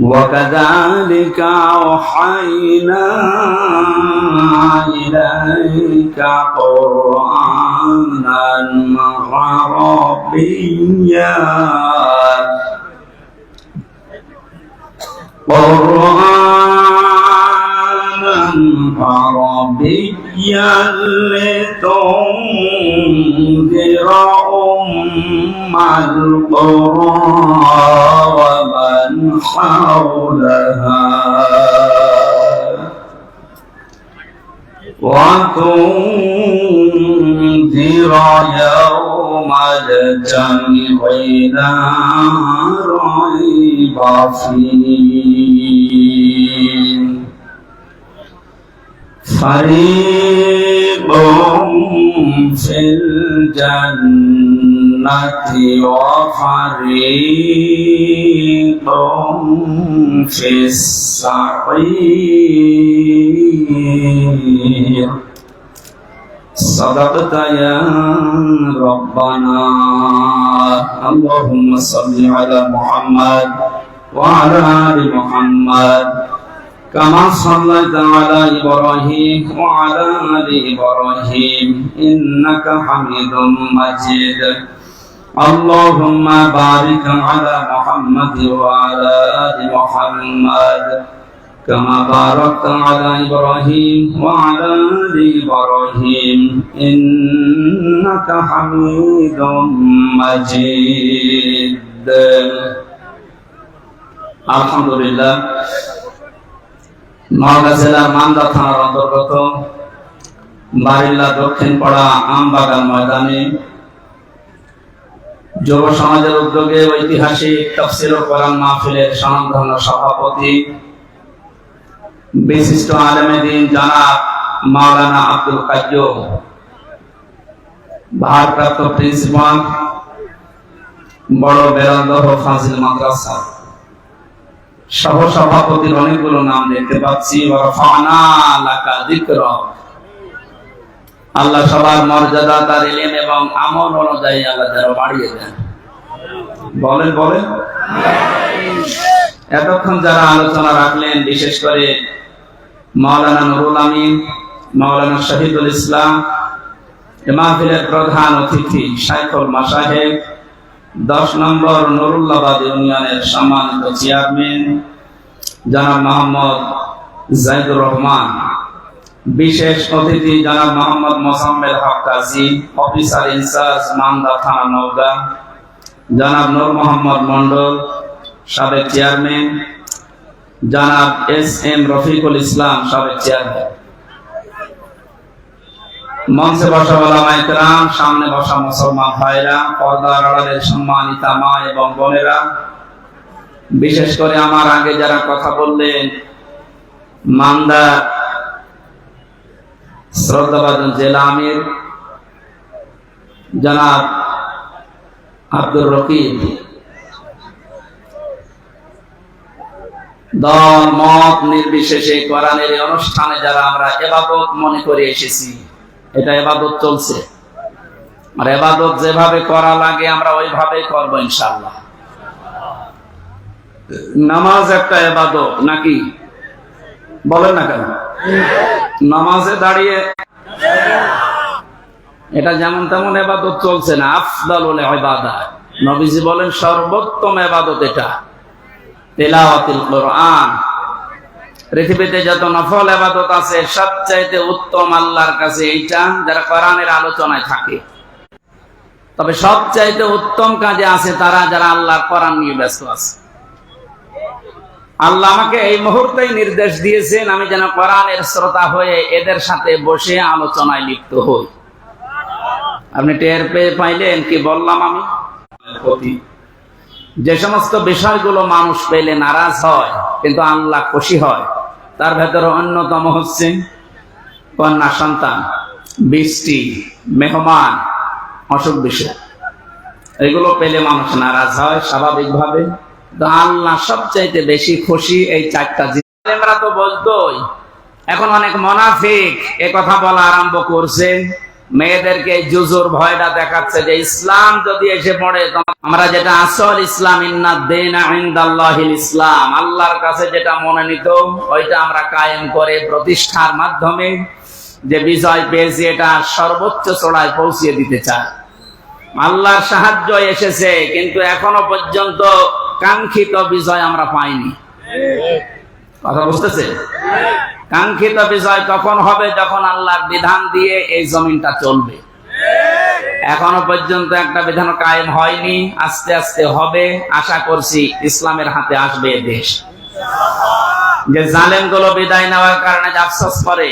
وكذلك أوحينا إليك قرآنا عربيا لتنذر أم القرى ومن حولها وتنذر يوم الجمع لا ريب فيه فريق في الجنة وفريق في السعير صدقت يا ربنا اللهم صل على محمد وعلى آل محمد كما صليت على إبراهيم وعلى آل إبراهيم إنك حميد مجيد اللهم بارك على محمد وعلى آل محمد كما باركت على إبراهيم وعلى آل إبراهيم إنك حميد مجيد الحمد لله নওগাঁ জেলার মান্দা থানার অন্তর্গত বারিল্লা দক্ষিণ পাড়া আমবাগান ময়দানে যুব সমাজের উদ্যোগে ঐতিহাসিক তাফসীর ও কোরআন মাহফিলের স্বনামধন্য সভাপতি বিশিষ্ট আলেমে দ্বীন জনাব মাওলানা আব্দুল কাইয়্যুম, ভারপ্রাপ্ত প্রিন্সিপাল বড় বেরালদহ ফাজিল মাদ্রাসা, সহ সভাপতির অনেকগুলো নাম দেখতে পাচ্ছি। আল্লাহ সবার মর্যাদা তার ইলম এবং আমল অনুযায়ী আল্লাহ যেন বাড়িয়ে দেন। বলেন বলেন। এতক্ষণ যারা আলোচনা রাখলেন, বিশেষ করে মাওলানা নুরুল আমিন, মাওলানা শহীদুল ইসলাম, মাহফিলের প্রধান অতিথি শাইখুল মাশায়েখ, 10 নম্বর নুরুল্লাহবাদ ইউনিয়নের সম্মানিত চেয়ারম্যান জনাব মোহাম্মদ জাইদুর রহমান, বিশেষ অতিথি জনাব মোহাম্মদ মোসাম্মেল হক কাজী, অফিসার ইনচার্জ মান্দা থানা নওগাঁ জনাব নূর মোহাম্মদ মন্ডল, সাবেক চেয়ারম্যান জনাব SM রফিকুল ইসলাম, সাবেক চেয়ারম্যান, মঞ্চে বসা ওলামায়ে কেরাম, সামনে বসা মুসলমান ভাইরা, পর্দার আড়ালের সম্মানিতা মা এবং বোনেরা, বিশেষ করে আমার আগে যারা কথা বললেন, মান্দা শ্রদ্ধাভাজন জেলা আমির জনাব আব্দুর রকিব, দল মত নির্বিশেষে কোরআনের এই অনুষ্ঠানে যারা আমরা ইবাদত মনে করে এসেছি, এটা ইবাদত চলছে, আর ইবাদত যেভাবে করা লাগে আমরা ওইভাবে করব ইনশাআল্লাহ। নামাজ একটা ইবাদত নাকি? বলেন না কেন? নামাজে দাঁড়িয়ে এটা যেমন তেমন ইবাদত চলছে না, আফদালুল ইবাদাত, নবীজি বলেন সর্বোত্তম ইবাদত এটা তিলাওয়াতুল কোরআন। পৃথিবীতে যত নফল ইবাদত আছে সবচাইতে উত্তম আল্লাহর কাছে এইটা, যারা কোরআনের আলোচনায় থাকে। তবে সবচাইতে উত্তম কাজে আছে তারা যারা আল্লাহর কোরআন নিয়ে ব্যস্ত আছে। আল্লাহ আমাকে এই মুহূর্তেই নির্দেশ দিয়েছেন আমি যেন কোরআনের শ্রোতা হয়ে এদের সাথে বসে আলোচনায় লিপ্ত হই। আপনি টের পেয়ে পাইলেন কি বললাম? আমি যে সমস্ত বিষয়গুলো মানুষ পেলে নারাজ হয় কিন্তু আল্লাহ খুশি হয়, তার ভেতরে অন্যতম হচ্ছে কন্যা সন্তান, বৃষ্টি, মেহমান, অসুখ বিসুখ, এগুলো পেলে মানুষ নারাজ হয় স্বাভাবিকভাবে। আল্লাহ সবচাইতে বেশি খুশি এই 4টা জিনিস। আমরা তো বলতোই, এখন অনেক মুনাফিক এ কথা বলা আরম্ভ করছে, মেয়েদেরকে জুজুর ভয়টা দেখাচ্ছে যে ইসলাম যদি এসে পড়ে, আমরা যেটা আসল ইসলাম, ইন্নাদ-দীনা ইনদাল্লাহিল ইসলাম, আল্লাহর কাছে যেটা মনোনীত ওইটা আমরা কায়েম করে প্রতিষ্ঠার মাধ্যমে যে বিজয় পেয়েছি এটা সর্বোচ্চ চূড়ায় পৌঁছিয়ে দিতে চায়। আল্লাহর সাহায্য এসেছে, কিন্তু এখনো পর্যন্ত কাঙ্ক্ষিত বিজয় আমরা পাইনি। কথা বুঝতেছে? কাঙ্ক্ষিত বিজয় তখন হবে যখন আল্লাহর বিধান দিয়ে এই জমিনটা চলবে। এখনো পর্যন্ত একটা বিধান কায়েম হয়নি, আস্তে আস্তে হবে। আশা করছি ইসলামের হাতে আসবে দেশ। যে জালেম গুলো বিদায় নেওয়ার কারণে যে আফসোস করে,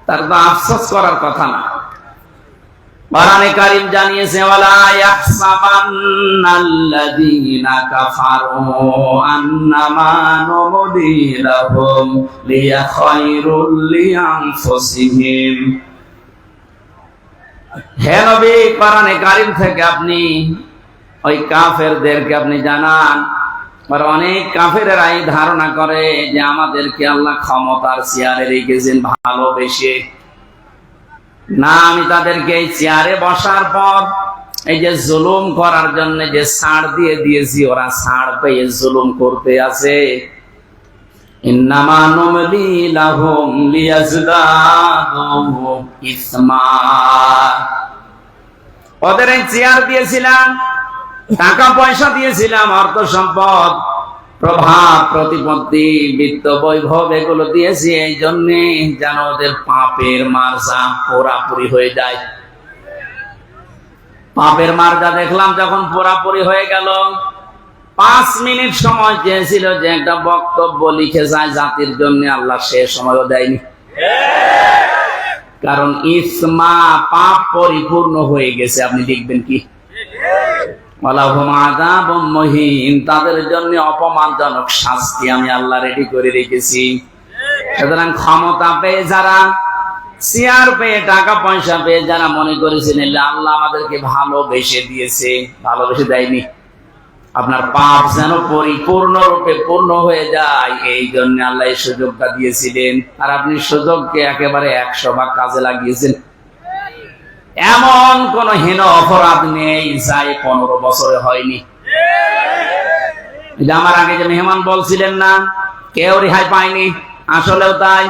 তার তো আফসোস করার কথা না। কোরআনে কারীম জানিয়েছে, ওয়ালা ইয়াহসাবান্নাল্লাযীনা কাফারু আন্নামা নুমলি লাহুম লিয়াখায়রুল লিআনফুসিহিম। হে নবী, কোরআনে কারীম থেকে আপনি ওই কাফেরদেরকে আপনি জানান। আর অনেক কাফেরেরা এই ধারণা করে যে আমাদেরকে আল্লাহ ক্ষমতার চেয়ারে রেখেছেন ভালোবেসে। না, আমি তাদেরকে এই চেয়ারে বসার পর এই যে জুলুম করার জন্য যে ছাড় দিয়ে দিয়েছি, ওরা ছাড় পেয়ে জুলুম করতে আছে। ইন্নামা নুমলি লাহুম লিয়াজদাদু ইসমা। ওদের এই চেয়ার দিয়েছিলাম, টাকা পয়সা দিয়েছিলাম, অর্থ সম্পদ, প্রভাব, প্রতিপত্তি, বিত্ত, বৈভব এগুলো দিয়েছি এই জন্যে যেন ওদের পাপের মার্জা পুরাপুরি হয়ে যায়। পাপের মার্জা দেখলাম যখন পুরাপুরি হয়ে গেল, 5 মিনিট সময় চেয়েছিল যে একটা বক্তব্য লিখে যায় জাতির জন্য, আল্লাহ সে সময়ও দেয়নি। কারণ ইসমা, পাপ পরিপূর্ণ হয়ে গেছে। আপনি লিখবেন কি? ওয়ালাহুম আযাবুম মুহিন, তাদের জন্য অপমানজনক শাস্তি আমি আল্লাহ রেডি করে রেখেছি। সুতরাং ক্ষমতা পেয়ে যারা, চেয়ার পেয়ে, টাকা পয়সা পেয়ে যারা মনে করেছিলেন আল্লাহ আমাদেরকে ভালোবেসে দিয়েছে, ভালোবেসে দেয়নি। আপনার পাপ যেন পরিপূর্ণরূপে পূর্ণ হয়ে যায়, এই জন্য আল্লাহ এই সুযোগটা দিয়েছিলেন। আর আপনি সুযোগকে একেবারে 100 ভাগ কাজে লাগিয়েছেন। এমন কোন হীন অপরাধ নেই যা 15 বছরে হয়নি। আমার আগে যে মেহমান বলছিলেন না, কেউ রেহাই পায়নি, আসলেও তাই।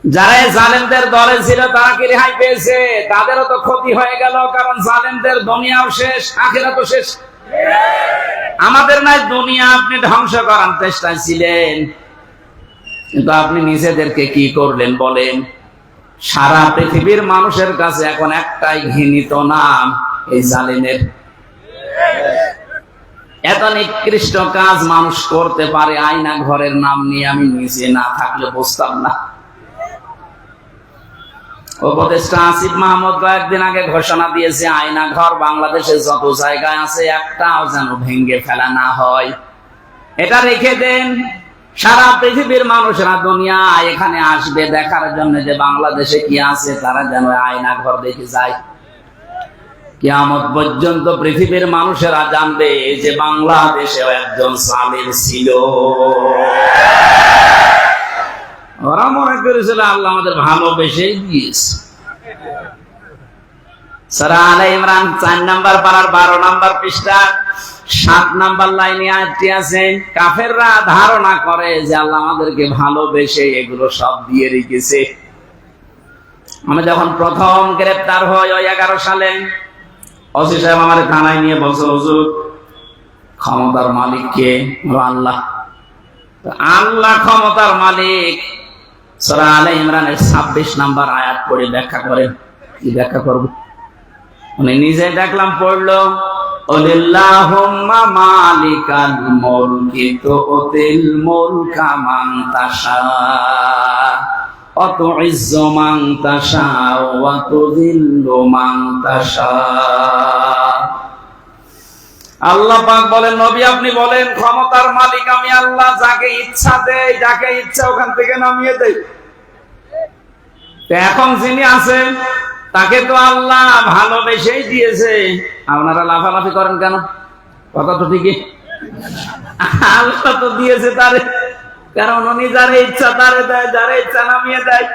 যারা জালেমদের দলে ছিল তারা কি রেহাই পেয়েছে? তাদেরও তো ক্ষতি হয়ে গেল, কারণ জালেমদের দুনিয়াও শেষ, আখিরাতও শেষ। আমাদের নাই দুনিয়া আপনি ধ্বংস করার চেষ্টায় ছিলেন, কিন্তু আপনি নিজেদেরকে কি করলেন বলেন? সারা পৃথিবীর মানুষের কাছে এখন একটাই ঘৃণিত নাম, এই জালেমের। এত নিকৃষ্ট কাজ মানুষ করতে পারে, আয়না ঘরের নাম নিয়ে আমি নিজে না থাকলে বুঝতাম না। উপদেষ্টা আসিফ মাহমুদ কয়েকদিন আগে ঘোষণা দিয়েছে, আয়না ঘর বাংলাদেশে যত জায়গায় আছে একটাও যেন ভেঙে ফেলা না হয়। এটা রেখে দেন, সারা পৃথিবীর মানুষরা দুনিয়া এখানে আসবে দেখার জন্য যে বাংলাদেশে কি আছে, তারা যেন আয়না ঘর দেখে যায়। কিয়ামত পর্যন্ত পৃথিবীর মানুষেরা জানবে যে বাংলাদেশেও একজন জালেম ছিল। ওরা মনে করেছিল আল্লাহ আমাদের ভালোবেসেই দিয়েছে। সূরা আলে ইমরান 4 নম্বর পারার 12 নম্বর পৃষ্ঠা 7 নম্বর লাইনে আয়াতটি আছে। কাফেররা ধারণা করে যে আল্লাহ আমাদেরকে ভালোবেসে এগুলো সব দিয়ে রেখেছে। আমি যখন প্রথম গ্রেফতার হই ওই 11 সালে, ওসি সাহেব আমার থানায় নিয়ে বলছে, হুজুর ক্ষমতার মালিক কে? আল্লাহ। আল্লাহ ক্ষমতার মালিক। সূরা আলে ইমরানের 26 নম্বর আয়াত পড়ে ব্যাখ্যা করেন। কি ব্যাখ্যা করব? উনি নিজে দেখলাম পড়লো, ওয়ালিল্লাহুম্মা মালিকাল মুলকি তুতিল মুলকা মান তাশা ওয়া তুইজ্জু মান তাশা ওয়া তুযিল্লু মান তাশা। আল্লাহ পাক বলেন, নবী আপনি বলেন ক্ষমতার মালিক আমি আল্লাহ, যাকে ইচ্ছা দেই, যাকে ইচ্ছা ওখান থেকে নামিয়ে দেই। এখন যিনি আছেন তাকে তো আল্লাহ ভালোবেসেই দিয়েছে। আপনারা লাফালাফি করেন কেন? কথা তো ঠিকই, আল্লাহ তো দিয়েছে তারে, কারণ উনি যারে ইচ্ছা তারে দেয়, যারে ইচ্ছা নামিয়ে দেয়।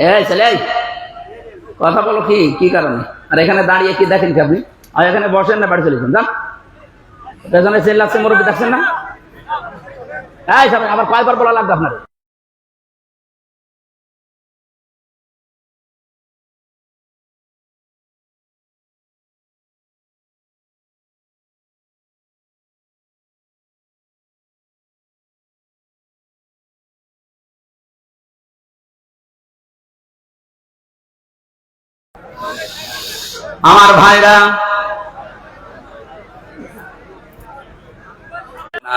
এই ছেলে এই, কথা বলো কি কি কারণে? আর এখানে দাঁড়িয়ে কি দেখেন কি আপনি? আর এখানে বসেন না বাড়ি চলে যান, যান। পেছনে সেল লাগছে, মুরব্বী দেখছেন না? এই সবাই আবার কয়বার বলা লাগবে আপনার? আমার ভাইরা,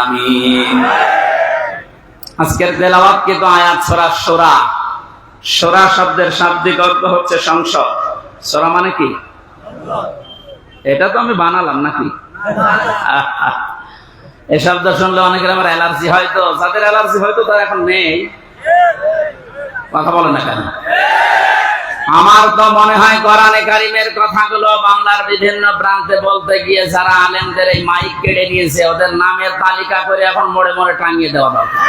আমিন। আজকের তেলাওয়াত কিন্তু আয়াত সূরা শূরা। শূরা শব্দের শাব্দিক অর্থ হচ্ছে সংসদ। শূরা মানে কি? এটা তো আমি বানালাম নাকি? এই শব্দ শুনলে অনেকের আমার অ্যালার্জি হয়তো, যাদের অ্যালার্জি হয়তো তারা এখন নেই, কথা বলে না কেন? আমার তো মনে হয় কোরআনে কারিমের কথাগুলো বাংলার বিভিন্ন প্রান্তে বলতে গিয়ে যারা আলেমদের এই মাইক কেড়ে নিয়েছে ওদের নামের তালিকা করে এখন মোড়ে মোড়ে টাঙিয়ে দেওয়া দরকার।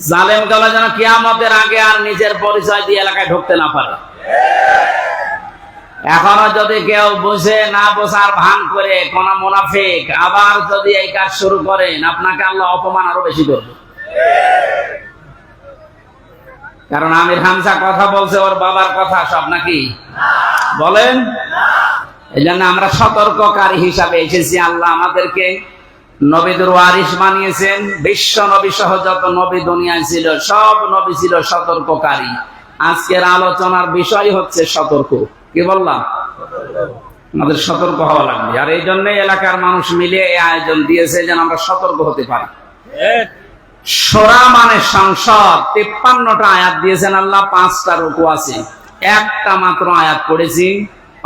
জালেম গুলো যেন কিয়ামতের আগে আর নিজের পরিচয় দিয়ে এলাকায় ঢুকতে না পারে। এখনো যদি কেউ বুঝে না বোঝার ভান করে কোন মুনাফিক আবার যদি এই কাজ শুরু করেন, আপনাকে আল্লাহ অপমান আরো বেশি করবে। কারণ আমির হামজা কথা বলছে ওর বাবার কথা সব নাকি বলেন? এই জন্য আমরা সতর্ককারী হিসাবে এসেছি। আল্লাহ আমাদেরকে নবীদের ওয়ারিস বানিয়েছেন। বিশ্ব নবী সহ যত নবী দুনিয়ায় ছিল সব নবী ছিল সতর্ককারী। আজকের আলোচনার বিষয় হচ্ছে সতর্ক। কি বললাম? আমাদের সতর্ক হওয়া লাগবে। আর এই জন্য এলাকার মানুষ মিলে এই আয়োজন দিয়েছে যেন আমরা সতর্ক হতে পারি। সূরা মানে সংসদ। 53টা আয়াত দিয়েছেন আল্লাহ, 5টা রুকু আছে। একটা মাত্র আয়াত পড়েছি,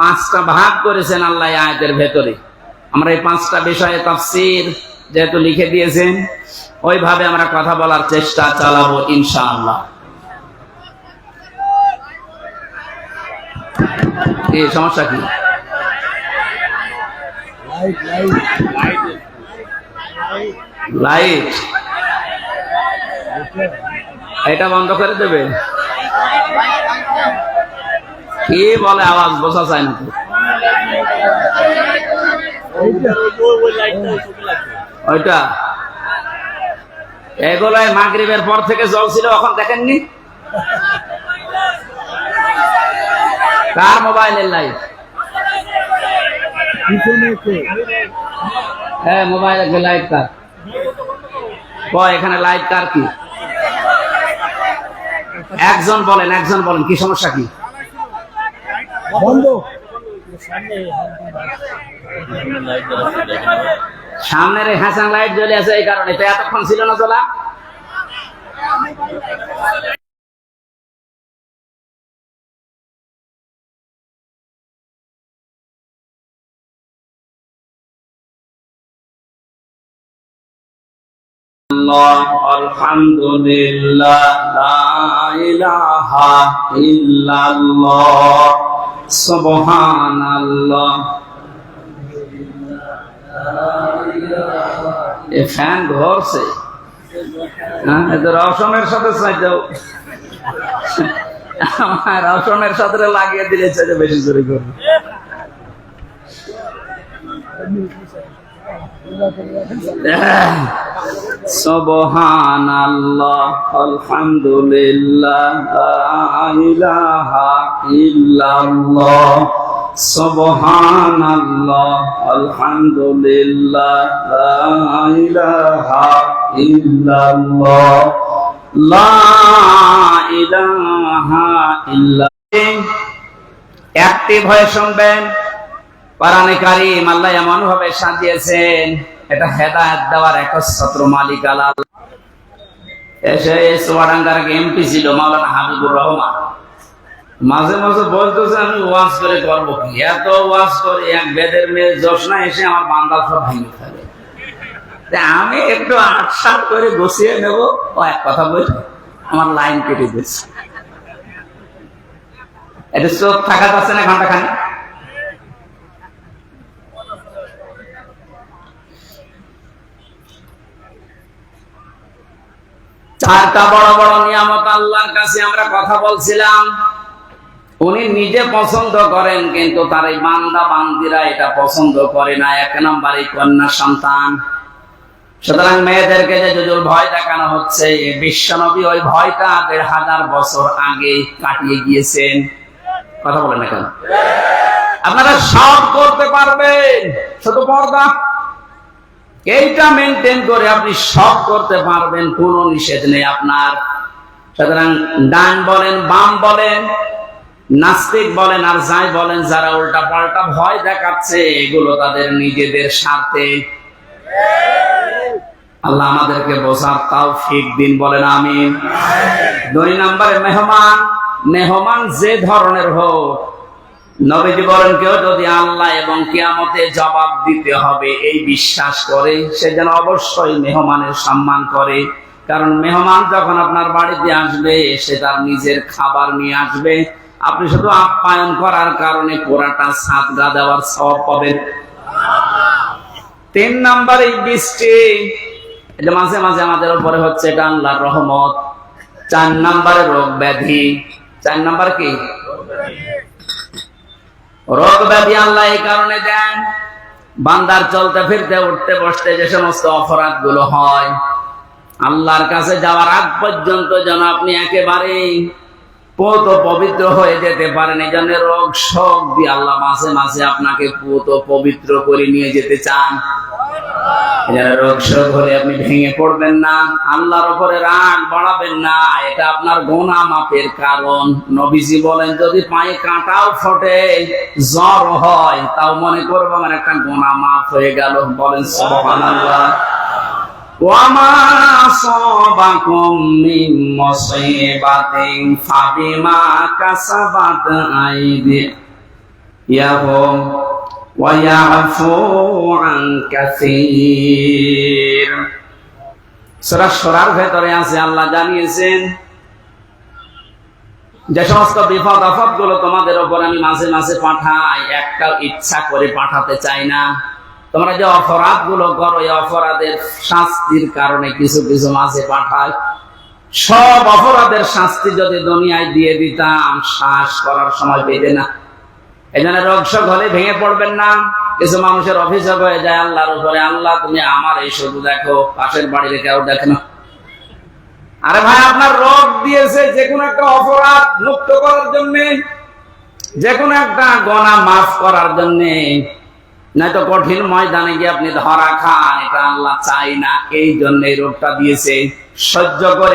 5টা ভাগ করেছেন আল্লাহ এই আয়াতের ভেতরে। আমরা এই 5টা বিষয়ে তাফসীর যেহেতু লিখে দিয়েছেন, ওইভাবে আমরা কথা বলার চেষ্টা চালাবো ইনশাআল্লাহ। কি সমস্যা কি? লাইট এটা বন্ধ করে দেবে? কি বলে আওয়াজ বোঝা যায় না তো। ওইটা এগুলাই মাগরিবের পর থেকে জ্বলছিল, এখন দেখেননি? কার মোবাইলের লাইট? হ্যাঁ মোবাইলের লাইট কার? এখানে লাইট কার? কি একজন বলেন, একজন বলেন কি সমস্যা কি? সামনের হ্যাসাং লাইট জ্বলে আছে এই কারণে। তো এতক্ষণ ছিল না জ্বলা? আলহামদুলিল্লাহ, লা ইলাহা ইল্লাল্লাহ, সুবহানাল্লাহ। এ ফ্যান ঘুরছে, রওশনের সাথে চাইতেও রওশনের সাথে লাগিয়ে দিলে চাইতে বেশি জোরে করবে। সুবহানাল্লাহ, আলহামদুলিল্লাহ, লা ইলাহা ইল্লাল্লাহ, সুবহানাল্লাহ, আলহামদুলিল্লাহ, লা ইলাহা ইল্লাল্লাহ, লা ইলাহা ইল্লাল্লাহ। অ্যাক্টিভ হয়ে শুনবেন। কোরআনে কারীম আল্লাহ এমন ভাবে সাজিয়েছেন, এটা হেদায়েত দেওয়ার একচ্ছত্র মালিক আল্লাহ। এসে চুয়াডাঙ্গার এমপি ছিল মাওলানা হাবিবুর রহমান, মাঝে মাঝে বলতেছে আমি ওয়াজ করে করবো কি, এত ওয়াজ করে এক বেদের মেয়ে জোসনা এসে আমার বান্দা সব ভেঙে থাকে। আমি একটু আটসাট করে বসিয়ে নেব, ও এক কথা বলে আমার লাইন কেটে দিচ্ছে। এটা চোখ থাকা যাচ্ছে না ঘন্টা খানি। চারটা বড় বড় নিয়ামত আল্লাহর কাছে আমরা কথা বলছিলাম, উনি নিজে পছন্দ করেন, কিন্তু তার এই বান্দা বান্দিরা এটা পছন্দ করে না। এক নম্বরে কন্যা সন্তান। সুতরাং মেয়েদেরকে যে যুজুর ভয় দেখানো হচ্ছে, বিশ্বনবী ওই ভয়টা ১,৫০০ বছর আগে কাটিয়ে গিয়েছেন। কথা বলেন না কেন? আপনারা সব করতে পারবেন, শুধু পর্দা এইটা মেনটেন করে আপনি সব করতে পারবেন, কোনো নিষেধ নেই আপনার। সুতরাং ডান বলেন বাম বলেন, নাস্তিক বলেন আর যাই বলেন, যারা উল্টা পাল্টা ভয় দেখাচ্ছে, এগুলো তাদের নিজেদের স্বার্থে। আল্লাহ আমাদেরকে বোঝার তৌফিক দিন, বলেন আমিন। ২ নম্বরে মেহমান। মেহমান যে ধরনের হোক, নবীজি বলেন কেউ যদি আল্লাহ এবং কিয়ামতে জবাব দিতে হবে এই বিশ্বাস করে, সে যেন অবশ্যই মেহমানের সম্মান করে। কারণ মেহমান যখন আপনার বাড়িতে আসবে, সে তার নিজের খাবার নিয়ে আসবে, আপনি শুধু আপ্যায়ন করার কারণে পুরাটা সাদগা দেওয়ার সওয়াব পাবেন। ৩ নম্বরে বৃষ্টি, এটা মাঝে মাঝে আমাদের উপরে হচ্ছে, এটা আল্লাহর রহমত। ৪ নম্বরে রোগ ব্যাধি। ৪ নম্বর কি? রোগ ব্যাধি আল্লাহ এই কারণে দেন, বান্দার চলতে ফিরতে উঠতে বসতে যে সমস্ত অপরাধ গুলো হয়, আল্লাহর কাছে যাওয়ার আগ পর্যন্ত যেন আপনি একেবারে পুত পবিত্র হয়ে যেতে পারেন। এই জন্য রোগ শোক দিয়ে আল্লাহ মাঝে মাঝে আপনাকে পুত পবিত্র করে নিয়ে যেতে চান। রোগ শোক হলে আপনি ভেঙে পড়বেন না, আল্লাহর উপরে রাগ বাড়াবেন না, এটা আপনার গুনাহ মাপের কারণ। নবীজি বলেন যদি পায়ে কাঁটাও ফোটে, জ্বর হয়, তাও মনে করবো আমার একটা গুনাহ মাফ হয়ে গেল। বলেন সুবহানাল্লাহ। ওয়ামা আসাবাকুম মিন মুসিবাতিন ফাবিমা কাসাবাত আইদিয়াহুম ওয়া ইয়াফু আন কাসীর। সূরা সূরার ভেতরে আছে, আল্লাহ জানিয়েছেন যে সমস্ত বিপদ আপদ গুলো তোমাদের উপর আমি মাঝে মাঝে পাঠাই, একটা ইচ্ছা করে পাঠাতে চাই না। তোমরা যে অপরাধ গুলো করো, এই অপরাধের শাস্তির কারণে কিছু কিছু মাঝে পাঠায়। সব অপরাধের শাস্তি যদি দুনিয়ায় দিয়ে দিতাম, শ্বাস করার সময় পেতে না। এই জন্য রোগ শোক হলে ভেঙে পড়বেন না। কিছু মানুষের অভিযোগ হয়ে যায় আল্লাহর উপরে, আল্লাহ তুমি আমার এই শুধু দেখো, পাশের বাড়িতে কেউ দেখে না। আরে ভাই, আপনার রোগ দিয়েছে যে কোনো একটা অপরাধ মুক্ত করার জন্য, যে কোনো একটা গুনাহ মাফ করার জন্য। নয়তো কঠিন ময়দানে গিয়ে আপনি ধরা খান, এটা আল্লাহ চাই না। এই জন্য এই রোগটা দিয়েছে, সহ্য করে